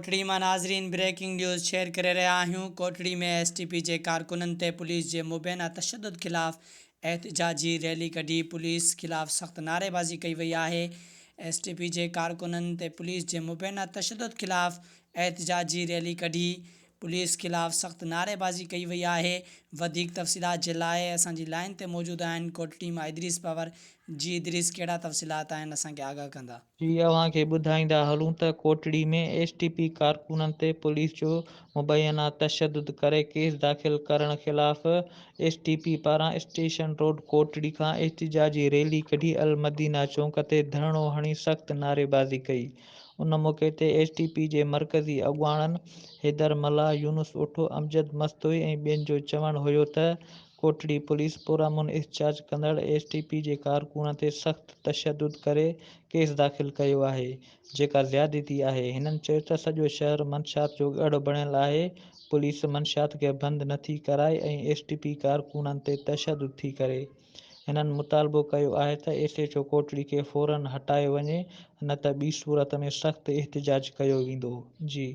कोटड़ी में नाज़रीन breaking news share करे रहा आहियूं। कोटड़ी में एसटीपी जे कारकुननि ते पुलिस जे मुबैना तशद्दुद खिलाफ़ एहतजाजी रैली कढी। पुलिस खिलाफ़ सख्त नारेबाज़ी कई वई है। एसटीपी जे कारकुननि ते पुलिस जे मुबैना तशद्दुद खिलाफ़ एहतजाजी रैली कढी। पुलिस खिलाफ़ सख्त नारेबाज़ी कई वई है। वधीक तफ़सीलात जे लाइ असांजी लाइन ते मौजूद आहिनि कोटड़ी मां इदरीस पवर। जी इदरीस, कहिड़ा तफ़सीलात आहिनि, असांखे आगाह कंदा? जी अव्हांखे ॿुधाईंदा हलूं त कोटड़ी में एसटीपी कारकुननि ते पुलिस जो मुबैना तशद्दुद करे केस दाख़िल करण ख़िलाफ़ एसटीपी पारां स्टेशन रोड कोटड़ी खां एहतिजाजी रैली कढी अल मदीना चौक ते धरणो हणी सख़्त नारेबाज़ी कई। उन मौक़े ते एसटीपी जे मरकज़ी अॻुवाणनि हैदर मल्हा, यूनुस उठो, अमजद मस्तोई ऐं ॿियनि जो चवणु हुयो त कोटड़ी पुलिस पुरअमन एहतजाज कंदड़ एसटीपी जे कारकुन ते सख़्त तशद्दुद करे केस दाख़िल कयो आहे, जेका ज़्यादती आहे। हिननि चयो त सॼो शहर मंशात जो गढ़ बणियल आहे। पुलिस मंशात खे बंदि नथी कराए ऐं एसटीपी कारकुननि ते तशद्दुद थी करे। हिननि मुतालबो कयो आहे त एसएचओ कोटड़ी खे फ़ौरन हटायो वञे, न त ॿी सूरत में सख़्त एहतजाज कयो वेंदो। जी।